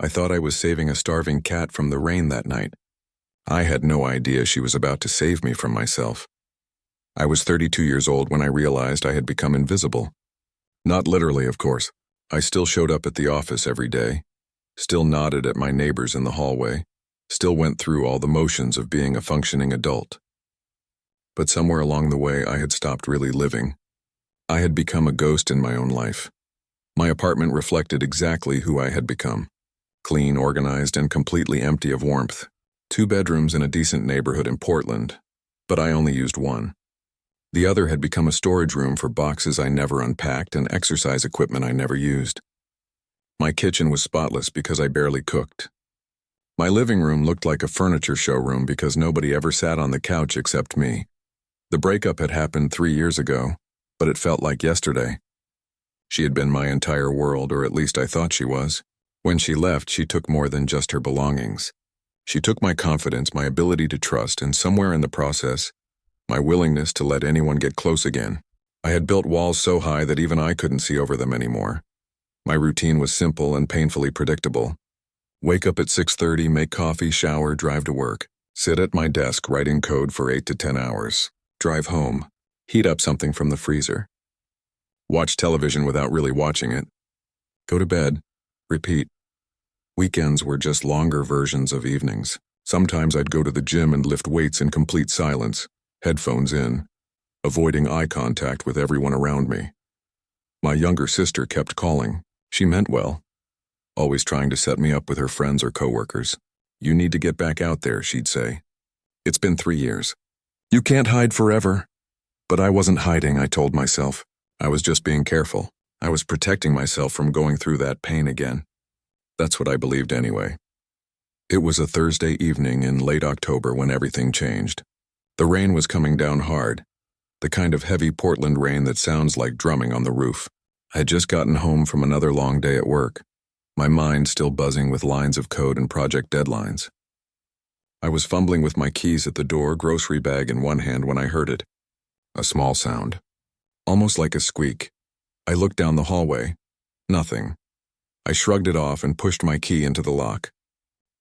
I thought I was saving a starving cat from the rain that night. I had no idea she was about to save me from myself. I was 32 years old when I realized I had become invisible. Not literally, of course. I still showed up at the office every day, still nodded at my neighbors in the hallway, still went through all the motions of being a functioning adult. But somewhere along the way, I had stopped really living. I had become a ghost in my own life. My apartment reflected exactly who I had become. Clean, organized, and completely empty of warmth. 2 bedrooms in a decent neighborhood in Portland, but I only used one. The other had become a storage room for boxes I never unpacked and exercise equipment I never used. My kitchen was spotless because I barely cooked. My living room looked like a furniture showroom because nobody ever sat on the couch except me. The breakup had happened 3 years ago, but it felt like yesterday. She had been my entire world, or at least I thought she was. When she left, she took more than just her belongings. She took my confidence, my ability to trust, and somewhere in the process, my willingness to let anyone get close again. I had built walls so high that even I couldn't see over them anymore. My routine was simple and painfully predictable. Wake up at 6:30, make coffee, shower, drive to work. Sit at my desk writing code for 8 to 10 hours. Drive home. Heat up something from the freezer. Watch television without really watching it. Go to bed. Repeat. Weekends were just longer versions of evenings. Sometimes I'd go to the gym and lift weights in complete silence, headphones in, avoiding eye contact with everyone around me. My younger sister kept calling. She meant well, always trying to set me up with her friends or coworkers. You need to get back out there, she'd say. It's been 3 years. You can't hide forever. But I wasn't hiding, I told myself. I was just being careful. I was protecting myself from going through that pain again. That's what I believed anyway. It was a Thursday evening in late October when everything changed. The rain was coming down hard, the kind of heavy Portland rain that sounds like drumming on the roof. I had just gotten home from another long day at work, my mind still buzzing with lines of code and project deadlines. I was fumbling with my keys at the door, grocery bag in one hand when I heard it. A small sound, almost like a squeak. I looked down the hallway. Nothing. I shrugged it off and pushed my key into the lock.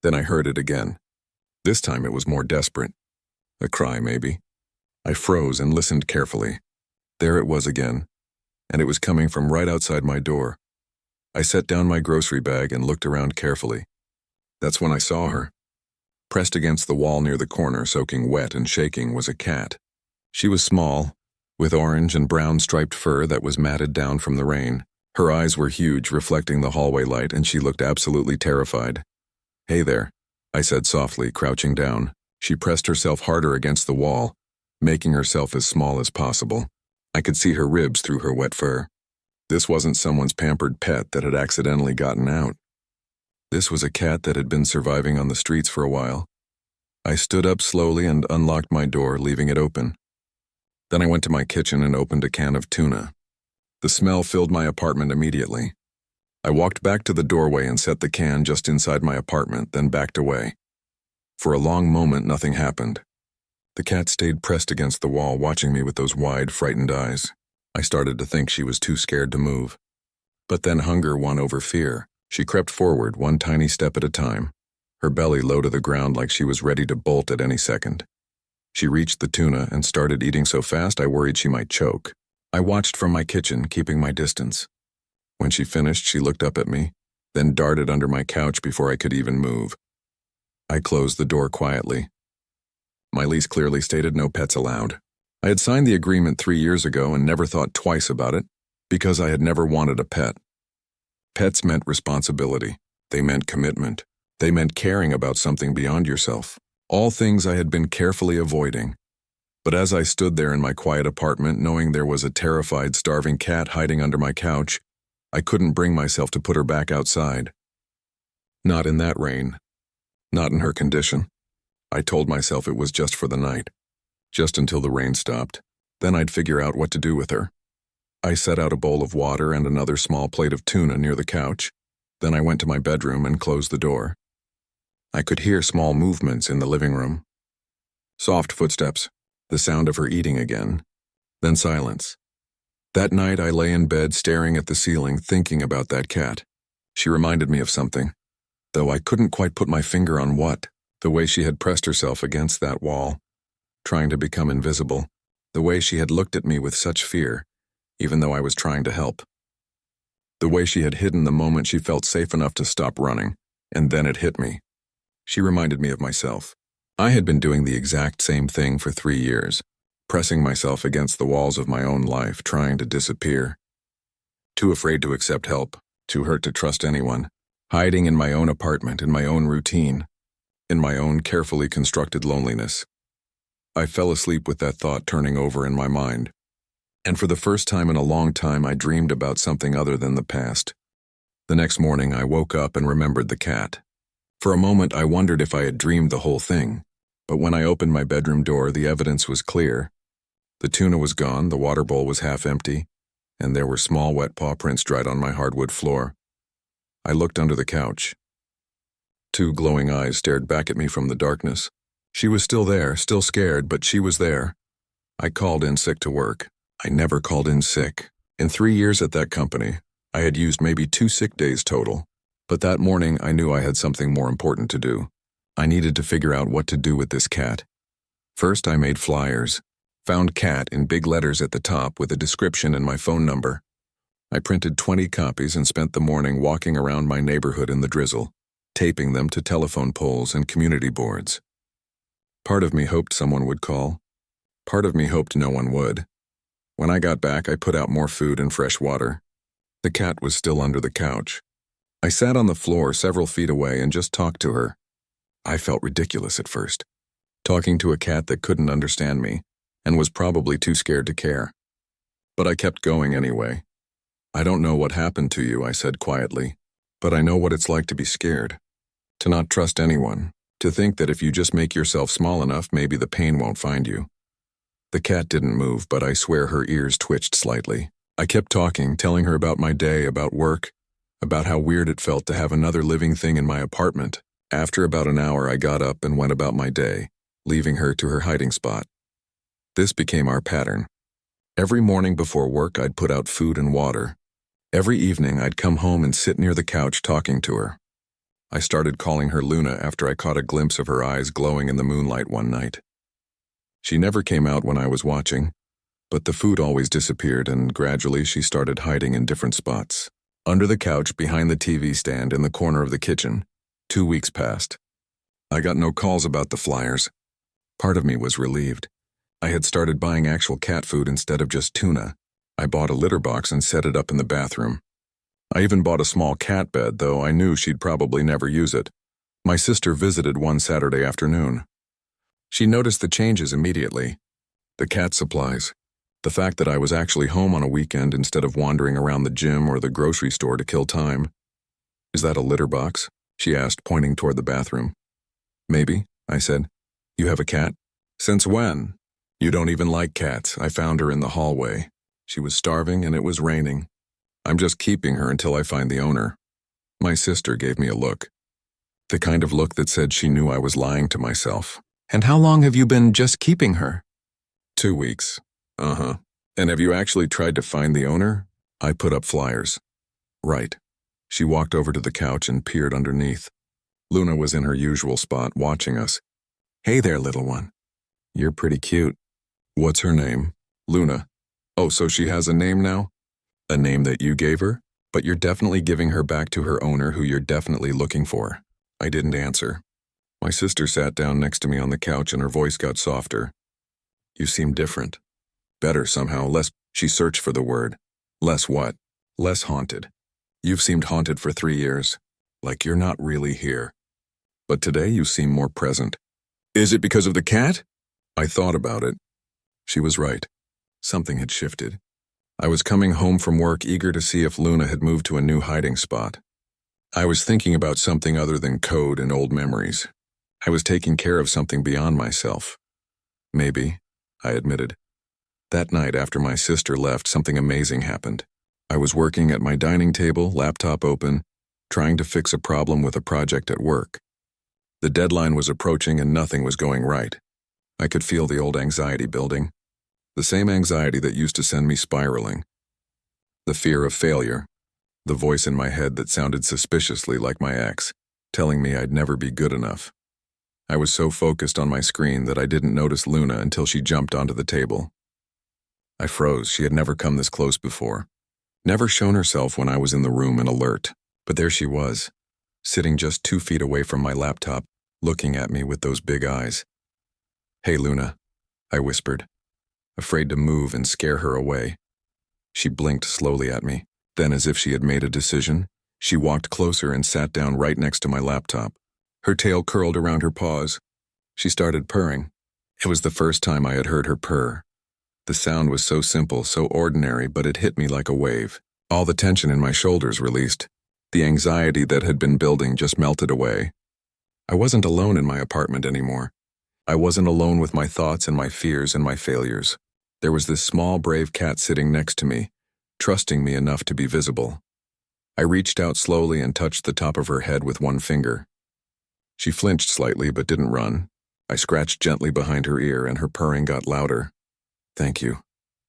Then I heard it again. This time it was more desperate. A cry, maybe. I froze and listened carefully. There it was again, and it was coming from right outside my door. I set down my grocery bag and looked around carefully. That's when I saw her. Pressed against the wall near the corner, soaking wet and shaking, was a cat. She was small, with orange and brown striped fur that was matted down from the rain. Her eyes were huge, reflecting the hallway light, and she looked absolutely terrified. Hey there, I said softly, crouching down. She pressed herself harder against the wall, making herself as small as possible. I could see her ribs through her wet fur. This wasn't someone's pampered pet that had accidentally gotten out. This was a cat that had been surviving on the streets for a while. I stood up slowly and unlocked my door, leaving it open. Then I went to my kitchen and opened a can of tuna. The smell filled my apartment immediately. I walked back to the doorway and set the can just inside my apartment, then backed away. For a long moment, nothing happened. The cat stayed pressed against the wall, watching me with those wide, frightened eyes. I started to think she was too scared to move. But then hunger won over fear. She crept forward, one tiny step at a time, her belly low to the ground like she was ready to bolt at any second. She reached the tuna and started eating so fast I worried she might choke. I watched from my kitchen, keeping my distance. When she finished, she looked up at me, then darted under my couch before I could even move. I closed the door quietly. My lease clearly stated no pets allowed. I had signed the agreement 3 years ago and never thought twice about it, because I had never wanted a pet. Pets meant responsibility. They meant commitment. They meant caring about something beyond yourself. All things I had been carefully avoiding. But as I stood there in my quiet apartment, knowing there was a terrified, starving cat hiding under my couch, I couldn't bring myself to put her back outside. Not in that rain. Not in her condition. I told myself it was just for the night. Just until the rain stopped. Then I'd figure out what to do with her. I set out a bowl of water and another small plate of tuna near the couch. Then I went to my bedroom and closed the door. I could hear small movements in the living room. Soft footsteps, the sound of her eating again. Then silence. That night I lay in bed staring at the ceiling, thinking about that cat. She reminded me of something. though I couldn't quite put my finger on what. The way she had pressed herself against that wall, trying to become invisible. The way she had looked at me with such fear, even though I was trying to help. The way she had hidden the moment she felt safe enough to stop running, and then it hit me. She reminded me of myself. I had been doing the exact same thing for 3 years, pressing myself against the walls of my own life, trying to disappear. Too afraid to accept help, too hurt to trust anyone, hiding in my own apartment, in my own routine, in my own carefully constructed loneliness. I fell asleep with that thought turning over in my mind. And for the first time in a long time, I dreamed about something other than the past. The next morning, I woke up and remembered the cat. For a moment, I wondered if I had dreamed the whole thing. But when I opened my bedroom door, the evidence was clear. The tuna was gone, the water bowl was half empty, and there were small wet paw prints dried on my hardwood floor. I looked under the couch. 2 glowing eyes stared back at me from the darkness. She was still there, still scared, but she was there. I called in sick to work. I never called in sick. In 3 years at that company, I had used maybe 2 sick days total. But that morning, I knew I had something more important to do. I needed to figure out what to do with this cat. First, I made flyers. Found cat in big letters at the top with a description and my phone number. I printed 20 copies and spent the morning walking around my neighborhood in the drizzle, taping them to telephone poles and community boards. Part of me hoped someone would call. Part of me hoped no one would. When I got back, I put out more food and fresh water. The cat was still under the couch. I sat on the floor several feet away and just talked to her. I felt ridiculous at first, talking to a cat that couldn't understand me and was probably too scared to care. But I kept going anyway. I don't know what happened to you, I said quietly, but I know what it's like to be scared, to not trust anyone, to think that if you just make yourself small enough, maybe the pain won't find you. The cat didn't move, but I swear her ears twitched slightly. I kept talking, telling her about my day, about work, about how weird it felt to have another living thing in my apartment. After about an hour, I got up and went about my day, leaving her to her hiding spot. This became our pattern. Every morning before work, I'd put out food and water. Every evening, I'd come home and sit near the couch talking to her. I started calling her Luna after I caught a glimpse of her eyes glowing in the moonlight one night. She never came out when I was watching, but the food always disappeared, and gradually she started hiding in different spots. Under the couch, behind the TV stand, in the corner of the kitchen. 2 weeks passed. I got no calls about the flyers. Part of me was relieved. I had started buying actual cat food instead of just tuna. I bought a litter box and set it up in the bathroom. I even bought a small cat bed, though I knew she'd probably never use it. My sister visited one Saturday afternoon. She noticed the changes immediately. The cat supplies. The fact that I was actually home on a weekend instead of wandering around the gym or the grocery store to kill time. "Is that a litter box?" she asked, pointing toward the bathroom. "Maybe," I said. "You have a cat?" "Since when?" "You don't even like cats. I found her in the hallway. She was starving and it was raining. I'm just keeping her until I find the owner." My sister gave me a look. The kind of look that said she knew I was lying to myself. "And how long have you been just keeping her?" 2 weeks. "Uh-huh. And have you actually tried to find the owner?" I put up flyers. "Right." She walked over to the couch and peered underneath. Luna was in her usual spot, watching us. "Hey there, little one. You're pretty cute." "What's her name?" "Luna." "Oh, so she has a name now?" "A name that you gave her? But you're definitely giving her back to her owner, who you're definitely looking for." I didn't answer. My sister sat down next to me on the couch and her voice got softer. "You seem different. Better somehow, less—" She searched for the word. "Less what?" "Less haunted. You've seemed haunted for 3 years. Like you're not really here. But today you seem more present." "Is it because of the cat?" I thought about it. She was right. Something had shifted. I was coming home from work, eager to see if Luna had moved to a new hiding spot. I was thinking about something other than code and old memories. I was taking care of something beyond myself. "Maybe," I admitted. That night, after my sister left, something amazing happened. I was working at my dining table, laptop open, trying to fix a problem with a project at work. The deadline was approaching and nothing was going right. I could feel the old anxiety building. The same anxiety that used to send me spiraling. The fear of failure. The voice in my head that sounded suspiciously like my ex. telling me I'd never be good enough. I was so focused on my screen that I didn't notice Luna until she jumped onto the table. I froze. She had never come this close before. Never shown herself when I was in the room and alert. But there she was, sitting just 2 feet away from my laptop, looking at me with those big eyes. "Hey, Luna," I whispered, afraid to move and scare her away. She blinked slowly at me. Then, as if she had made a decision, she walked closer and sat down right next to my laptop. Her tail curled around her paws. She started purring. It was the first time I had heard her purr. The sound was so simple, so ordinary, but it hit me like a wave. All the tension in my shoulders released. The anxiety that had been building just melted away. I wasn't alone in my apartment anymore. I wasn't alone with my thoughts and my fears and my failures. There was this small, brave cat sitting next to me, trusting me enough to be visible. I reached out slowly and touched the top of her head with one finger. She flinched slightly but didn't run. I scratched gently behind her ear and her purring got louder. "Thank you,"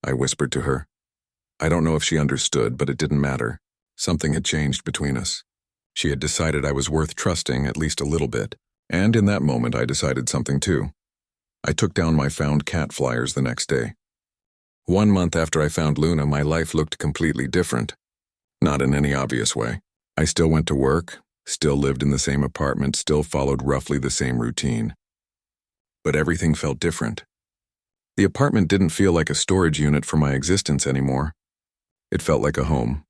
I whispered to her. I don't know if she understood, but it didn't matter. Something had changed between us. She had decided I was worth trusting at least a little bit, and in that moment I decided something too. I took down my found cat flyers the next day. 1 month after I found Luna, my life looked completely different. Not in any obvious way. I still went to work, still lived in the same apartment, still followed roughly the same routine. But everything felt different. The apartment didn't feel like a storage unit for my existence anymore. It felt like a home.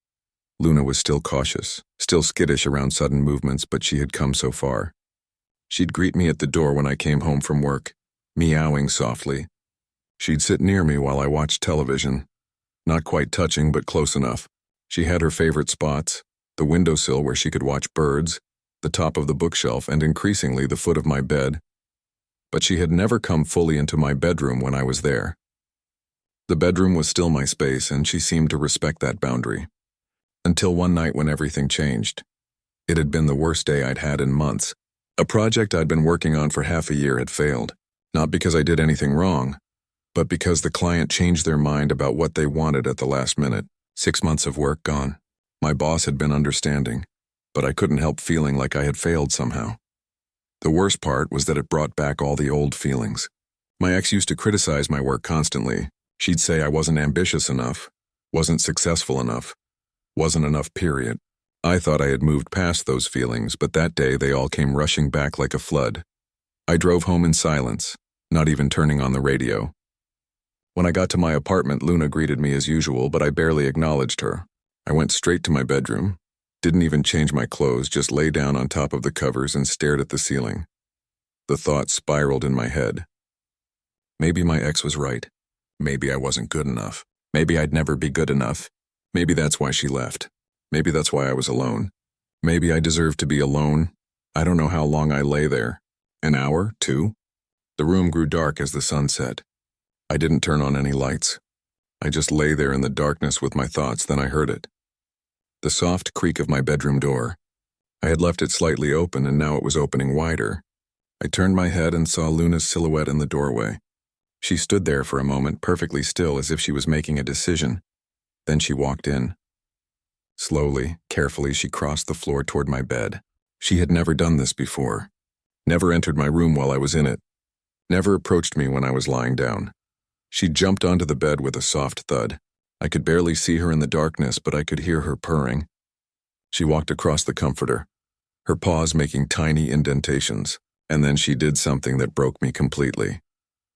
Luna was still cautious, still skittish around sudden movements, but she had come so far. She'd greet me at the door when I came home from work, meowing softly. She'd sit near me while I watched television, not quite touching but close enough. She had her favorite spots, the windowsill where she could watch birds, the top of the bookshelf, and increasingly the foot of my bed. But she had never come fully into my bedroom when I was there. The bedroom was still my space, and she seemed to respect that boundary. Until one night when everything changed. It had been the worst day I'd had in months. A project I'd been working on for half a year had failed, not because I did anything wrong, but because the client changed their mind about what they wanted at the last minute. 6 months of work gone. My boss had been understanding, but I couldn't help feeling like I had failed somehow. The worst part was that it brought back all the old feelings. My ex used to criticize my work constantly. She'd say I wasn't ambitious enough, wasn't successful enough, wasn't enough, period. I thought I had moved past those feelings, but that day they all came rushing back like a flood. I drove home in silence, not even turning on the radio. When I got to my apartment, Luna greeted me as usual, but I barely acknowledged her. I went straight to my bedroom, didn't even change my clothes, just lay down on top of the covers and stared at the ceiling. The thought spiraled in my head. Maybe my ex was right. Maybe I wasn't good enough. Maybe I'd never be good enough. Maybe that's why she left. Maybe that's why I was alone. Maybe I deserved to be alone. I don't know how long I lay there. An hour? 2? The room grew dark as the sun set. I didn't turn on any lights. I just lay there in the darkness with my thoughts, then I heard it. The soft creak of my bedroom door. I had left it slightly open and now it was opening wider. I turned my head and saw Luna's silhouette in the doorway. She stood there for a moment, perfectly still, as if she was making a decision. Then she walked in. Slowly, carefully, she crossed the floor toward my bed. She had never done this before. Never entered my room while I was in it. Never approached me when I was lying down. She jumped onto the bed with a soft thud. I could barely see her in the darkness, but I could hear her purring. She walked across the comforter, her paws making tiny indentations, and then she did something that broke me completely.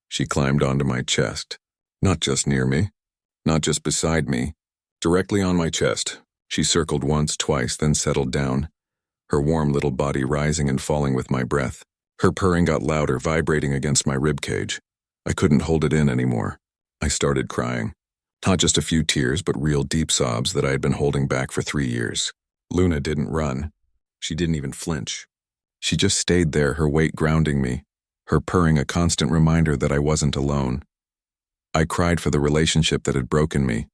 She climbed onto my chest, not just near me, not just beside me, directly on my chest. She circled once, twice, then settled down, her warm little body rising and falling with my breath. Her purring got louder, vibrating against my ribcage. I couldn't hold it in anymore. I started crying. Not just a few tears, but real deep sobs that I had been holding back for 3 years. Luna didn't run. She didn't even flinch. She just stayed there, her weight grounding me, her purring a constant reminder that I wasn't alone. I cried for the relationship that had broken me.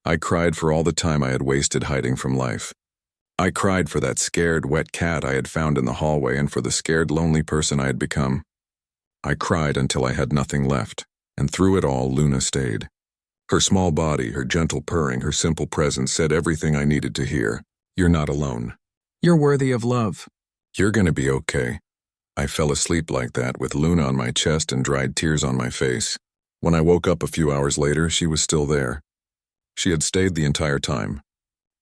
I cried for all the time I had wasted hiding from life. I cried for that scared, wet cat I had found in the hallway and for the scared, lonely person I had become. I cried until I had nothing left, and through it all, Luna stayed. Her small body, her gentle purring, her simple presence said everything I needed to hear. You're not alone. You're worthy of love. "You're gonna be okay." I fell asleep like that with Luna on my chest and dried tears on my face. When I woke up a few hours later, she was still there. She had stayed the entire time.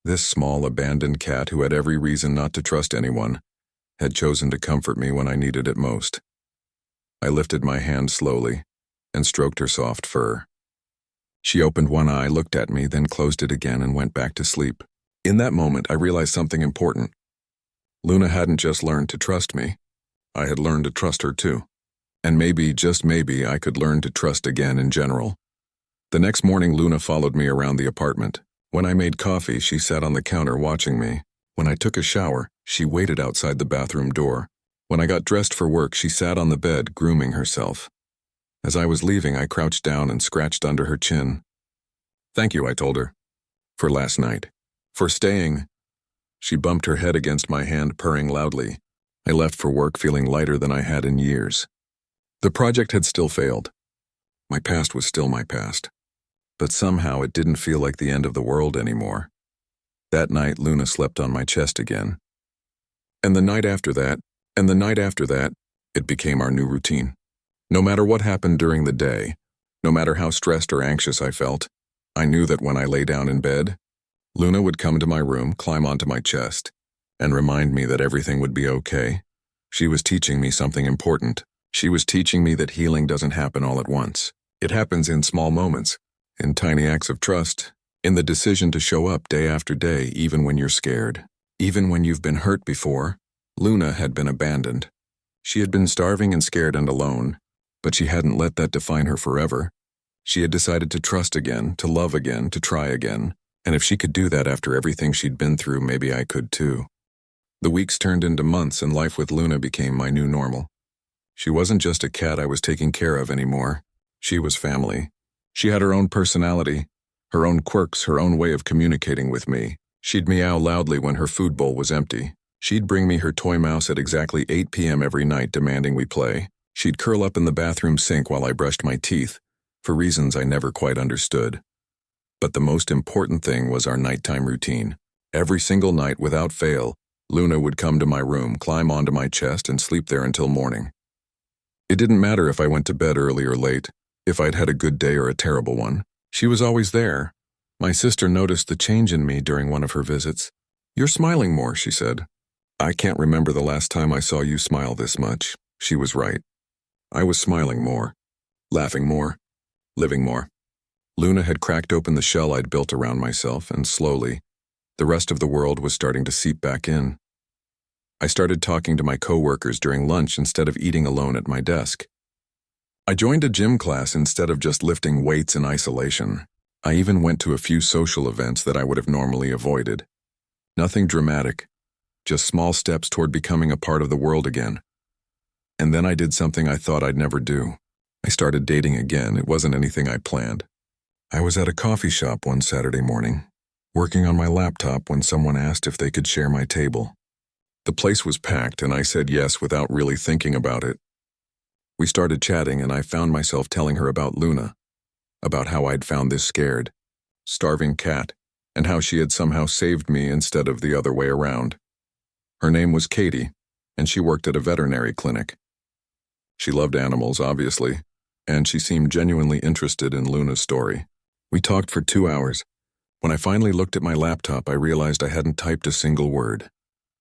This small, abandoned cat who had every reason not to trust anyone had chosen to comfort me when I needed it most. I lifted my hand slowly and stroked her soft fur. She opened one eye, looked at me, then closed it again and went back to sleep. In that moment, I realized something important. Luna hadn't just learned to trust me. I had learned to trust her too. And maybe, just maybe, I could learn to trust again in general. The next morning, Luna followed me around the apartment. When I made coffee, she sat on the counter watching me. When I took a shower, she waited outside the bathroom door. When I got dressed for work, she sat on the bed, grooming herself. As I was leaving, I crouched down and scratched under her chin. "Thank you," I told her. "For last night. For staying." She bumped her head against my hand, purring loudly. I left for work feeling lighter than I had in years. The project had still failed. My past was still my past. But somehow it didn't feel like the end of the world anymore. That night, Luna slept on my chest again. And the night after that, it became our new routine. No matter what happened during the day, no matter how stressed or anxious I felt, I knew that when I lay down in bed, Luna would come to my room, climb onto my chest, and remind me that everything would be okay. She was teaching me something important. She was teaching me that healing doesn't happen all at once. It happens in small moments, in tiny acts of trust, in the decision to show up day after day, even when you're scared. Even when you've been hurt before, Luna had been abandoned. She had been starving and scared and alone, but she hadn't let that define her forever. She had decided to trust again, to love again, to try again. And if she could do that after everything she'd been through, maybe I could too. The weeks turned into months and life with Luna became my new normal. She wasn't just a cat I was taking care of anymore. She was family. She had her own personality, her own quirks, her own way of communicating with me. She'd meow loudly when her food bowl was empty. She'd bring me her toy mouse at exactly 8 p.m. every night, demanding we play. She'd curl up in the bathroom sink while I brushed my teeth, for reasons I never quite understood. But the most important thing was our nighttime routine. Every single night, without fail, Luna would come to my room, climb onto my chest, and sleep there until morning. It didn't matter if I went to bed early or late, if I'd had a good day or a terrible one. She was always there. My sister noticed the change in me during one of her visits. "You're smiling more," she said. "I can't remember the last time I saw you smile this much." She was right. I was smiling more, laughing more, living more. Luna had cracked open the shell I'd built around myself, and slowly, the rest of the world was starting to seep back in. I started talking to my coworkers during lunch instead of eating alone at my desk. I joined a gym class instead of just lifting weights in isolation. I even went to a few social events that I would have normally avoided. Nothing dramatic, just small steps toward becoming a part of the world again. And then I did something I thought I'd never do. I started dating again. It wasn't anything I planned. I was at a coffee shop one Saturday morning, working on my laptop when someone asked if they could share my table. The place was packed, and I said yes without really thinking about it. We started chatting, and I found myself telling her about Luna, about how I'd found this scared, starving cat, and how she had somehow saved me instead of the other way around. Her name was Katie, and she worked at a veterinary clinic. She loved animals, obviously, and she seemed genuinely interested in Luna's story. We talked for 2 hours. When I finally looked at my laptop, I realized I hadn't typed a single word.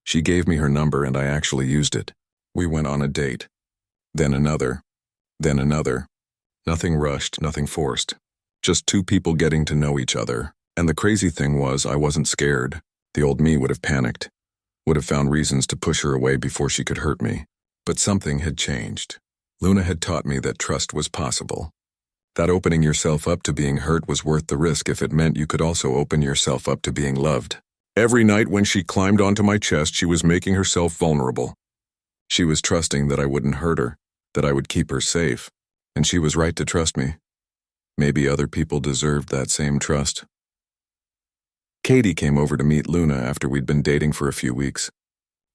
She gave me her number, and I actually used it. We went on a date. Then another. Then another. Nothing rushed, nothing forced. Just two people getting to know each other. And the crazy thing was, I wasn't scared. The old me would have panicked, would have found reasons to push her away before she could hurt me. But something had changed. Luna had taught me that trust was possible. That opening yourself up to being hurt was worth the risk if it meant you could also open yourself up to being loved. Every night when she climbed onto my chest, she was making herself vulnerable. She was trusting that I wouldn't hurt her, that I would keep her safe. And she was right to trust me. Maybe other people deserved that same trust. Katie came over to meet Luna after we'd been dating for a few weeks.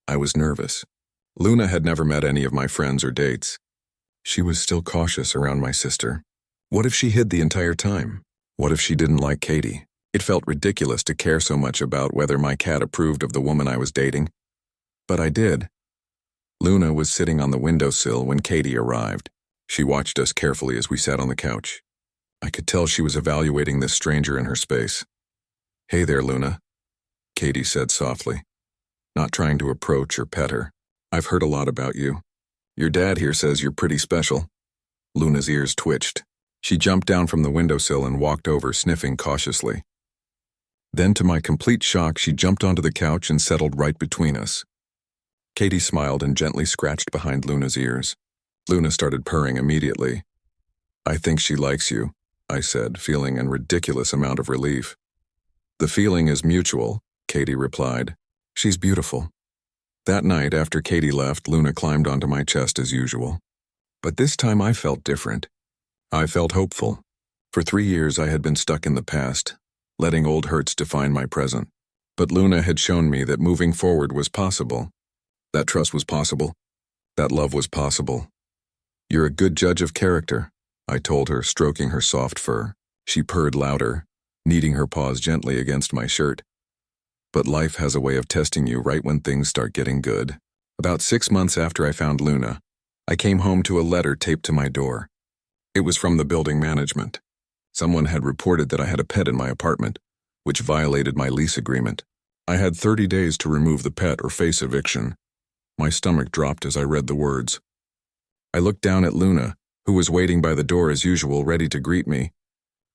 I was nervous. Luna had never met any of my friends or dates. She was still cautious around my sister. What if she hid the entire time? What if she didn't like Katie? It felt ridiculous to care so much about whether my cat approved of the woman I was dating. But I did. Luna was sitting on the windowsill when Katie arrived. She watched us carefully as we sat on the couch. I could tell she was evaluating this stranger in her space. "Hey there, Luna," Katie said softly, not trying to approach or pet her. "I've heard a lot about you. Your dad here says you're pretty special." Luna's ears twitched. She jumped down from the windowsill and walked over, sniffing cautiously. Then, to my complete shock, she jumped onto the couch and settled right between us. Katie smiled and gently scratched behind Luna's ears. Luna started purring immediately. "I think she likes you," I said, feeling a ridiculous amount of relief. "The feeling is mutual," Katie replied. "She's beautiful." That night, after Katie left, Luna climbed onto my chest as usual. But this time I felt different. I felt hopeful. For 3 years I had been stuck in the past, letting old hurts define my present. But Luna had shown me that moving forward was possible. That trust was possible. That love was possible. "You're a good judge of character," I told her, stroking her soft fur. She purred louder, kneading her paws gently against my shirt. "But life has a way of testing you right when things start getting good." About 6 months after I found Luna, I came home to a letter taped to my door. It was from the building management. Someone had reported that I had a pet in my apartment, which violated my lease agreement. I had 30 days to remove the pet or face eviction. My stomach dropped as I read the words. I looked down at Luna, who was waiting by the door as usual, ready to greet me.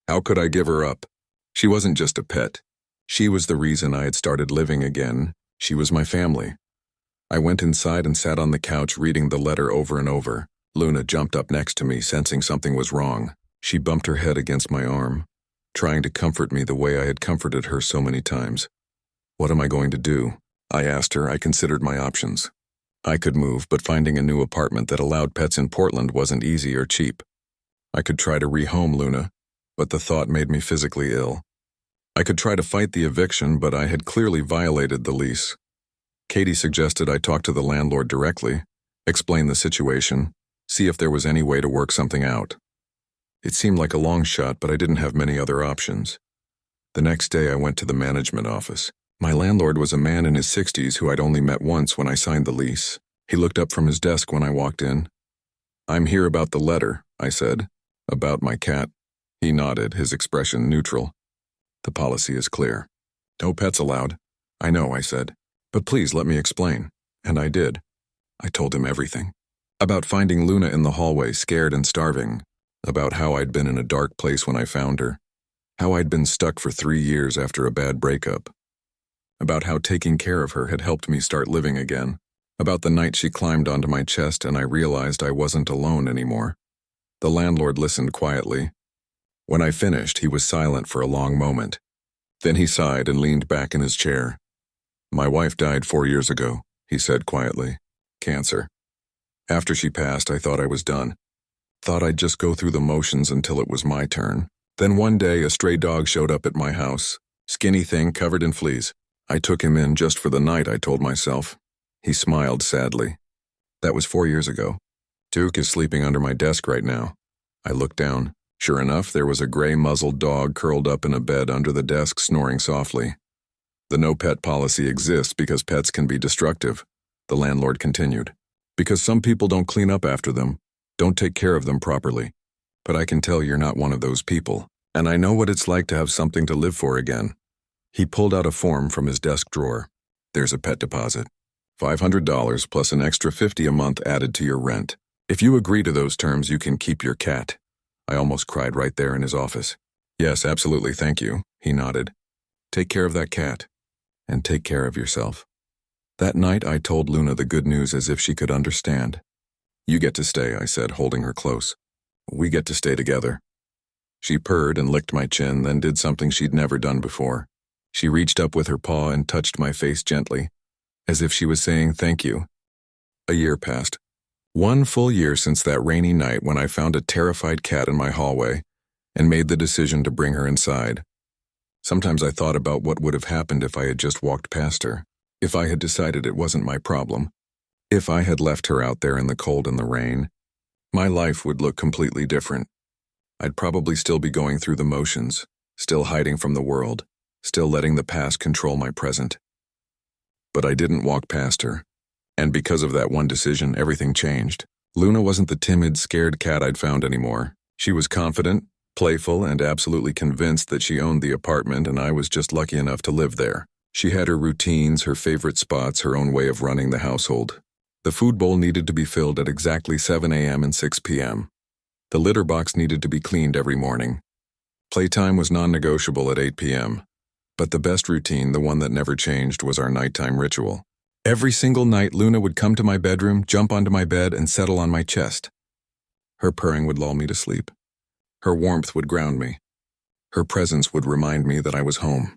How could I give her up? She wasn't just a pet. She was the reason I had started living again. She was my family. I went inside and sat on the couch reading the letter over and over. Luna jumped up next to me, sensing something was wrong. She bumped her head against my arm, trying to comfort me the way I had comforted her so many times. "What am I going to do?" I asked her. I considered my options. I could move, but finding a new apartment that allowed pets in Portland wasn't easy or cheap. I could try to rehome Luna, but the thought made me physically ill. I could try to fight the eviction, but I had clearly violated the lease. Katie suggested I talk to the landlord directly, explain the situation, see if there was any way to work something out. It seemed like a long shot, but I didn't have many other options. The next day I went to the management office. My landlord was a man in his 60s who I'd only met once when I signed the lease. He looked up from his desk when I walked in. "I'm here about the letter," I said. "About my cat." He nodded, his expression neutral. "The policy is clear. No pets allowed." "I know," I said. "But please let me explain." And I did. I told him everything. About finding Luna in the hallway, scared and starving. About how I'd been in a dark place when I found her. How I'd been stuck for 3 years after a bad breakup. About how taking care of her had helped me start living again. About the night she climbed onto my chest and I realized I wasn't alone anymore. The landlord listened quietly. When I finished, he was silent for a long moment. Then he sighed and leaned back in his chair. "My wife died 4 years ago," he said quietly. "Cancer. After she passed, I thought I was done. Thought I'd just go through the motions until it was my turn. Then one day, a stray dog showed up at my house. Skinny thing covered in fleas. I took him in just for the night, I told myself." He smiled sadly. "That was 4 years ago. Duke is sleeping under my desk right now." I looked down. Sure enough, there was a gray muzzled dog curled up in a bed under the desk, snoring softly. "The no-pet policy exists because pets can be destructive," the landlord continued. "Because some people don't clean up after them, don't take care of them properly. But I can tell you're not one of those people, and I know what it's like to have something to live for again." He pulled out a form from his desk drawer. "There's a pet deposit. $500 plus an extra $50 a month added to your rent. If you agree to those terms, you can keep your cat." I almost cried right there in his office. "Yes, absolutely, thank you," he nodded. "Take care of that cat. And take care of yourself." That night, I told Luna the good news as if she could understand. "You get to stay," I said, holding her close. "We get to stay together." She purred and licked my chin, then did something she'd never done before. She reached up with her paw and touched my face gently, as if she was saying thank you. A year passed. 1 full year since that rainy night when I found a terrified cat in my hallway and made the decision to bring her inside. Sometimes I thought about what would have happened if I had just walked past her, if I had decided it wasn't my problem, if I had left her out there in the cold and the rain. My life would look completely different. I'd probably still be going through the motions, still hiding from the world, still letting the past control my present. But I didn't walk past her. And because of that one decision, everything changed. Luna wasn't the timid, scared cat I'd found anymore. She was confident, playful, and absolutely convinced that she owned the apartment and I was just lucky enough to live there. She had her routines, her favorite spots, her own way of running the household. The food bowl needed to be filled at exactly 7 a.m. and 6 p.m. The litter box needed to be cleaned every morning. Playtime was non-negotiable at 8 p.m. But the best routine, the one that never changed, was our nighttime ritual. Every single night, Luna would come to my bedroom, jump onto my bed, and settle on my chest. Her purring would lull me to sleep. Her warmth would ground me. Her presence would remind me that I was home.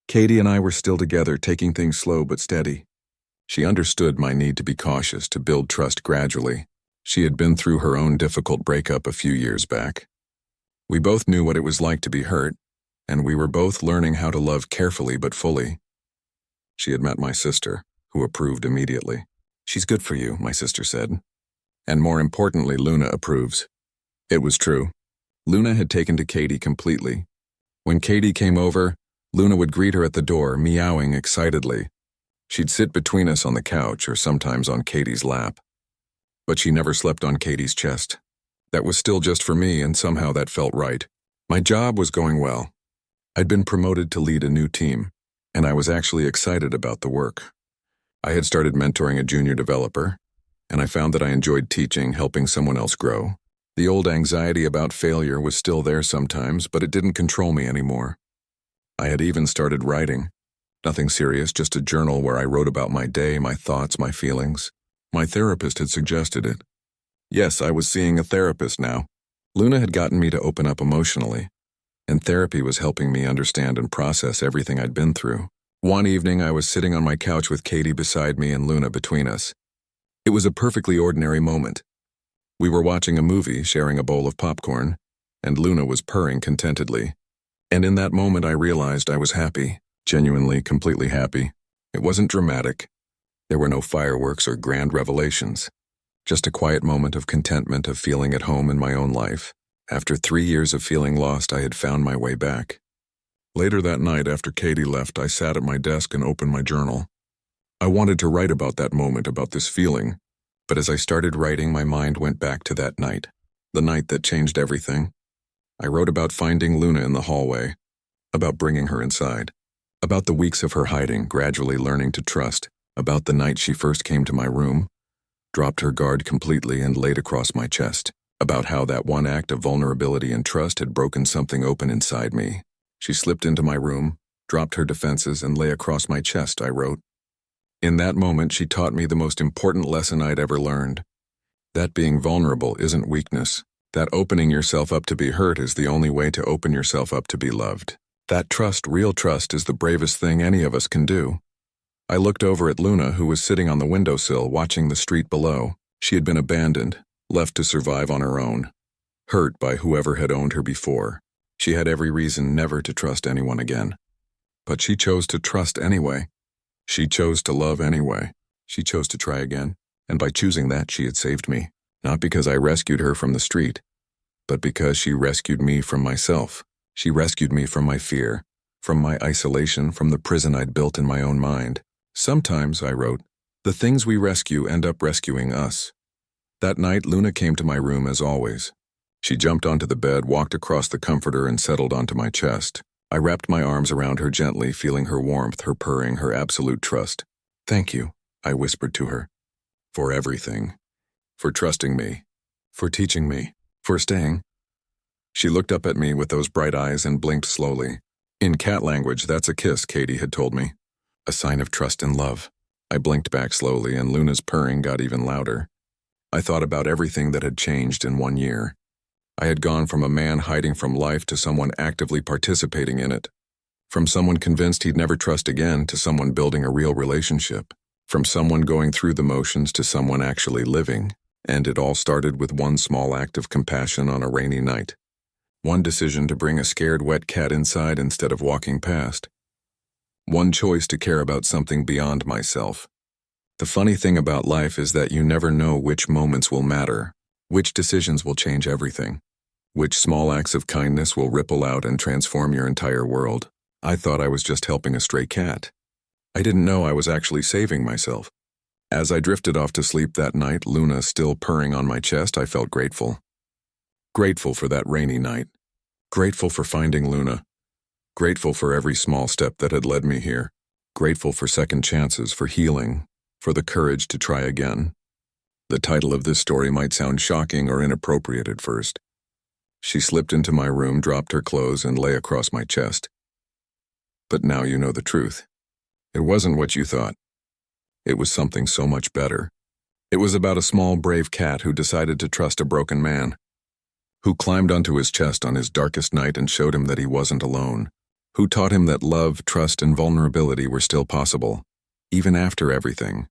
Katie and I were still together, taking things slow but steady. She understood my need to be cautious, to build trust gradually. She had been through her own difficult breakup a few years back. We both knew what it was like to be hurt, and we were both learning how to love carefully but fully. She had met my sister, who approved immediately. "She's good for you," my sister said. And more importantly, Luna approves. It was true. Luna had taken to Katie completely. When Katie came over, Luna would greet her at the door, meowing excitedly. She'd sit between us on the couch or sometimes on Katie's lap. But she never slept on Katie's chest. That was still just for me, and somehow that felt right. My job was going well. I'd been promoted to lead a new team, and I was actually excited about the work. I had started mentoring a junior developer, and I found that I enjoyed teaching, helping someone else grow. The old anxiety about failure was still there sometimes, but it didn't control me anymore. I had even started writing. Nothing serious, just a journal where I wrote about my day, my thoughts, my feelings. My therapist had suggested it. Yes, I was seeing a therapist now. Luna had gotten me to open up emotionally, and therapy was helping me understand and process everything I'd been through. One evening, I was sitting on my couch with Katie beside me and Luna between us. It was a perfectly ordinary moment. We were watching a movie, sharing a bowl of popcorn, and Luna was purring contentedly. And in that moment, I realized I was happy, genuinely, completely happy. It wasn't dramatic. There were no fireworks or grand revelations. Just a quiet moment of contentment, of feeling at home in my own life. After 3 years of feeling lost, I had found my way back. Later that night, after Katie left, I sat at my desk and opened my journal. I wanted to write about that moment, about this feeling, but as I started writing, my mind went back to that night, the night that changed everything. I wrote about finding Luna in the hallway, about bringing her inside, about the weeks of her hiding, gradually learning to trust, about the night she first came to my room, dropped her guard completely and laid across my chest, about how that one act of vulnerability and trust had broken something open inside me. She slipped into my room, dropped her defenses, and lay across my chest, I wrote. In that moment, she taught me the most important lesson I'd ever learned. That being vulnerable isn't weakness. That opening yourself up to be hurt is the only way to open yourself up to be loved. That trust, real trust, is the bravest thing any of us can do. I looked over at Luna, who was sitting on the windowsill watching the street below. She had been abandoned, left to survive on her own, hurt by whoever had owned her before. She had every reason never to trust anyone again. But she chose to trust anyway. She chose to love anyway. She chose to try again, and by choosing that, she had saved me. Not because I rescued her from the street, but because she rescued me from myself. She rescued me from my fear, from my isolation, from the prison I'd built in my own mind. Sometimes, I wrote, the things we rescue end up rescuing us. That night, Luna came to my room as always. She jumped onto the bed, walked across the comforter, and settled onto my chest. I wrapped my arms around her gently, feeling her warmth, her purring, her absolute trust. "Thank you," I whispered to her, "for everything. For trusting me, for teaching me, for staying." She looked up at me with those bright eyes and blinked slowly. In cat language, that's a kiss, Katie had told me. A sign of trust and love. I blinked back slowly, and Luna's purring got even louder. I thought about everything that had changed in 1 year. I had gone from a man hiding from life to someone actively participating in it. From someone convinced he'd never trust again to someone building a real relationship. From someone going through the motions to someone actually living. And it all started with one small act of compassion on a rainy night. One decision to bring a scared wet cat inside instead of walking past. One choice to care about something beyond myself. The funny thing about life is that you never know which moments will matter, which decisions will change everything, which small acts of kindness will ripple out and transform your entire world. I thought I was just helping a stray cat. I didn't know I was actually saving myself. As I drifted off to sleep that night, Luna still purring on my chest, I felt grateful. Grateful for that rainy night. Grateful for finding Luna. Grateful for every small step that had led me here. Grateful for second chances, for healing, for the courage to try again. The title of this story might sound shocking or inappropriate at first. She slipped into my room, dropped her clothes, and lay across my chest. But now you know the truth. It wasn't what you thought. It was something so much better. It was about a small, brave cat who decided to trust a broken man, who climbed onto his chest on his darkest night and showed him that he wasn't alone, who taught him that love, trust, and vulnerability were still possible, even after everything.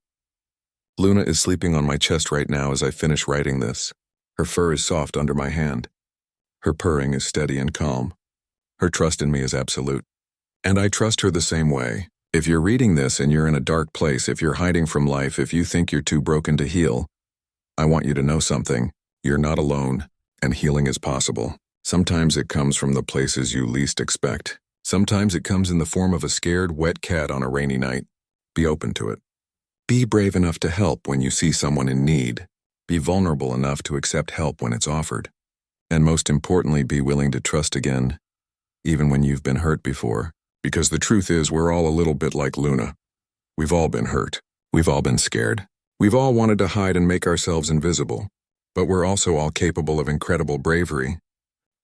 Luna is sleeping on my chest right now as I finish writing this. Her fur is soft under my hand. Her purring is steady and calm. Her trust in me is absolute. And I trust her the same way. If you're reading this and you're in a dark place, if you're hiding from life, if you think you're too broken to heal, I want you to know something. You're not alone, and healing is possible. Sometimes it comes from the places you least expect. Sometimes it comes in the form of a scared, wet cat on a rainy night. Be open to it. Be brave enough to help when you see someone in need. Be vulnerable enough to accept help when it's offered. And most importantly, be willing to trust again, even when you've been hurt before. Because the truth is, we're all a little bit like Luna. We've all been hurt. We've all been scared. We've all wanted to hide and make ourselves invisible. But we're also all capable of incredible bravery,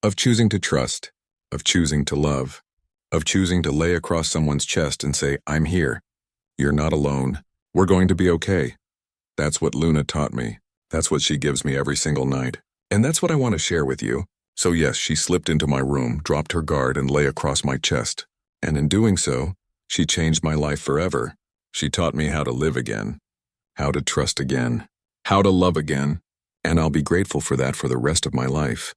of choosing to trust, of choosing to love, of choosing to lay across someone's chest and say, I'm here. You're not alone. We're going to be okay. That's what Luna taught me. That's what she gives me every single night. And that's what I want to share with you. So yes, she slipped into my room, dropped her guard, and lay across my chest. And in doing so, she changed my life forever. She taught me how to live again, how to trust again, how to love again, and I'll be grateful for that for the rest of my life.